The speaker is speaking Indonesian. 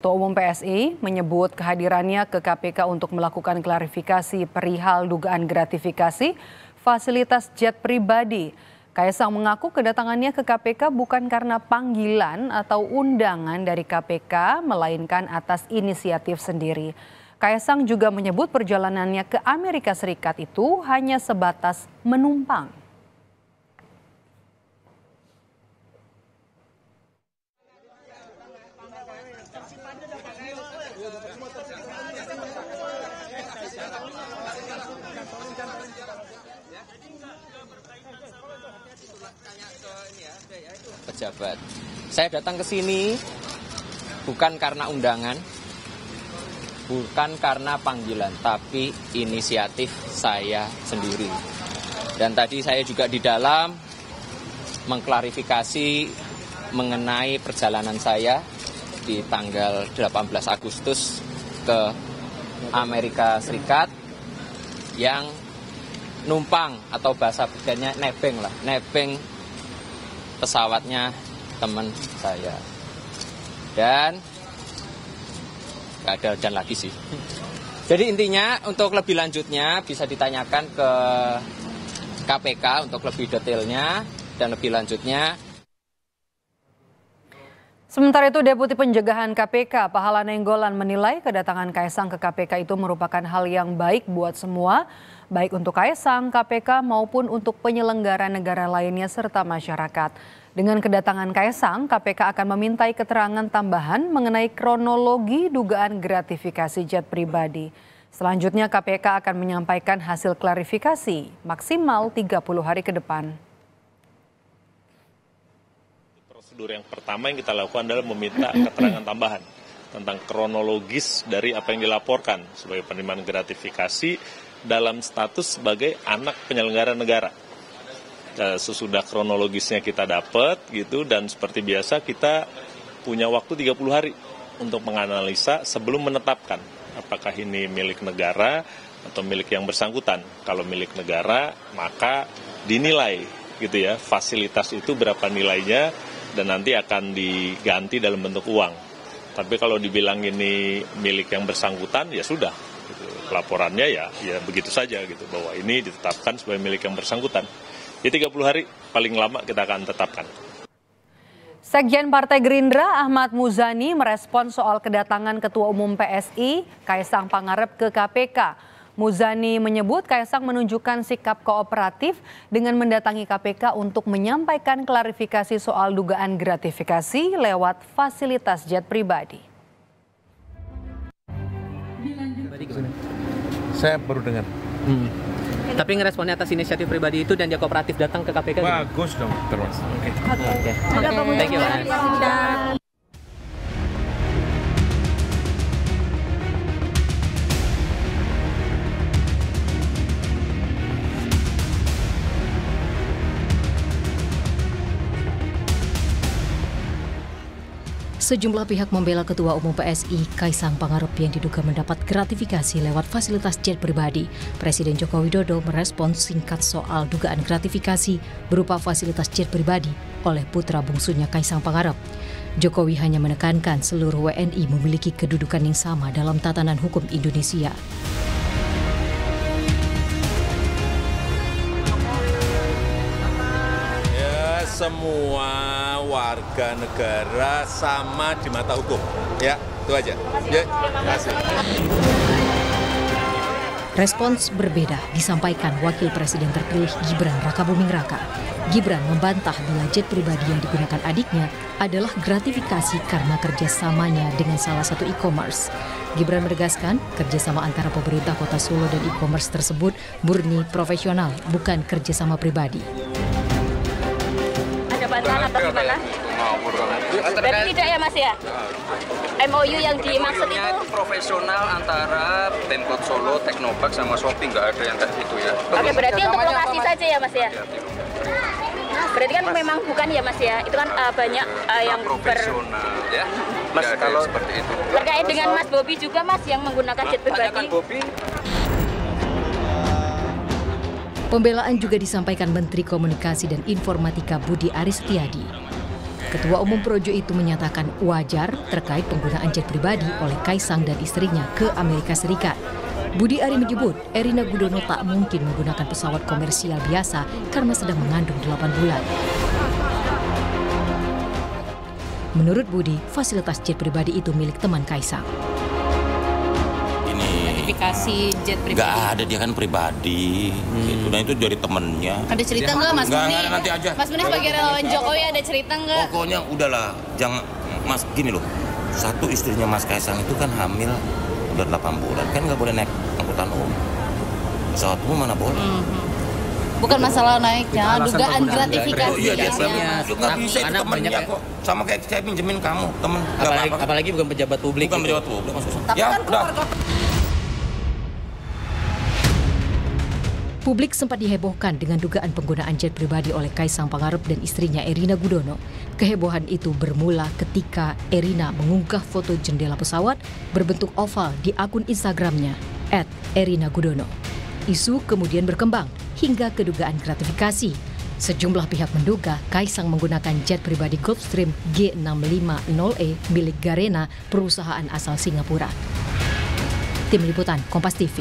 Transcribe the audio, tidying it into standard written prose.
Ketua Umum PSI menyebut kehadirannya ke KPK untuk melakukan klarifikasi perihal dugaan gratifikasi fasilitas jet pribadi. Kaisang mengaku kedatangannya ke KPK bukan karena panggilan atau undangan dari KPK, melainkan atas inisiatif sendiri. Kaisang juga menyebut perjalanannya ke Amerika Serikat itu hanya sebatas menumpang. Pejabat, saya datang ke sini bukan karena undangan, bukan karena panggilan, tapi inisiatif saya sendiri. Dan tadi saya juga di dalam mengklarifikasi mengenai perjalanan saya di tanggal 18 Agustus ke Amerika Serikat yang numpang atau bahasa bedanya nebeng pesawatnya teman saya. Dan nggak ada dan lagi sih. Jadi intinya untuk lebih lanjutnya bisa ditanyakan ke KPK untuk lebih detailnya dan lebih lanjutnya. Sementara itu, Deputi Pencegahan KPK Pahala Nainggolan menilai kedatangan Kaisang ke KPK itu merupakan hal yang baik buat semua, baik untuk Kaisang, KPK maupun untuk penyelenggara negara lainnya serta masyarakat. Dengan kedatangan Kaisang, KPK akan memintai keterangan tambahan mengenai kronologi dugaan gratifikasi jet pribadi. Selanjutnya KPK akan menyampaikan hasil klarifikasi maksimal 30 hari ke depan. Prosedur yang pertama yang kita lakukan adalah meminta keterangan tambahan tentang kronologis dari apa yang dilaporkan sebagai penerimaan gratifikasi dalam status sebagai anak penyelenggara negara. Sesudah kronologisnya kita dapat gitu, dan seperti biasa kita punya waktu 30 hari untuk menganalisa sebelum menetapkan apakah ini milik negara atau milik yang bersangkutan. Kalau milik negara maka dinilai gitu ya, fasilitas itu berapa nilainya dan nanti akan diganti dalam bentuk uang. Tapi kalau dibilang ini milik yang bersangkutan ya sudah, gitu. Laporannya ya begitu saja gitu, bahwa ini ditetapkan sebagai milik yang bersangkutan. Ya 30 hari paling lama kita akan tetapkan. Sekjen Partai Gerindra Ahmad Muzani merespon soal kedatangan Ketua Umum PSI Kaisang Pangarep ke KPK. Muzani menyebut Kaisang menunjukkan sikap kooperatif dengan mendatangi KPK untuk menyampaikan klarifikasi soal dugaan gratifikasi lewat fasilitas jet pribadi. Saya baru dengar. Tapi ngeresponnya atas inisiatif pribadi itu dan dia kooperatif datang ke KPK. Bagus dong, terus. Oke. Thank you, Pak. Sejumlah pihak membela Ketua Umum PSI Kaisang Pangarep yang diduga mendapat gratifikasi lewat fasilitas jet pribadi. Presiden Joko Widodo merespons singkat soal dugaan gratifikasi berupa fasilitas jet pribadi oleh putra bungsunya Kaisang Pangarep. Jokowi hanya menekankan seluruh WNI memiliki kedudukan yang sama dalam tatanan hukum Indonesia. Semua warga negara sama di mata hukum. Ya, itu aja. Ya, terima kasih. Respons berbeda disampaikan Wakil Presiden terpilih Gibran Rakabuming Raka. Gibran membantah bila jet pribadi yang digunakan adiknya adalah gratifikasi karena kerjasamanya dengan salah satu e-commerce. Gibran menegaskan kerjasama antara pemerintah Kota Solo dan e-commerce tersebut murni profesional, bukan kerjasama pribadi. Bantuan atau gimana? Berarti tidak ya Mas ya? MOU yang dimaksud itu Profesional antara Pemkot Solo, Teknopark sama Shopee, nggak ada yang kayak gitu ya. Oke, berarti untuk lokasi saja ya Mas ya? Berarti kan memang bukan ya Mas ya? Itu kan banyak yang profesional ya. Mas kalau seperti itu. Terkait dengan Mas Bobi juga Mas yang menggunakan jet pribadi. Pembelaan juga disampaikan Menteri Komunikasi dan Informatika Budi Aris Setiadi. Ketua Umum Projo itu menyatakan wajar terkait penggunaan jet pribadi oleh Kaisang dan istrinya ke Amerika Serikat. Budi Ari menyebut Erina Gudono tak mungkin menggunakan pesawat komersial biasa karena sedang mengandung 8 bulan. Menurut Budi, fasilitas jet pribadi itu milik teman Kaisang. Sertifikasi jet pribadi? Nggak ada, dia kan pribadi. Itu, nah itu dari temennya. Ada cerita nggak Mas Budi? Nggak, nanti aja. Mas Budi sebagai relawan Jokowi ada cerita nggak? Pokoknya udahlah, jangan Mas gini loh. Satu istrinya Mas Kaisang itu kan hamil udah 8 bulan, kan nggak boleh naik angkutan umum. Pesawat umum mana boleh? Bukan masalah naiknya, dugaan gratifikasi. Oh iya, dia nggak bisa, itu temennya kok. Sama kayak saya pinjemin kamu, temen. Apalagi bukan pejabat publik. Bukan pejabat publik. Tapi Ya, kan udah. Publik sempat dihebohkan dengan dugaan penggunaan jet pribadi oleh Kaisang Pangarep dan istrinya Erina Gudono. Kehebohan itu bermula ketika Erina mengunggah foto jendela pesawat berbentuk oval di akun Instagramnya @erinagudono. Isu kemudian berkembang hingga ke dugaan gratifikasi. Sejumlah pihak menduga Kaisang menggunakan jet pribadi Gulfstream G650E milik Garena, perusahaan asal Singapura. Tim Liputan Kompas TV.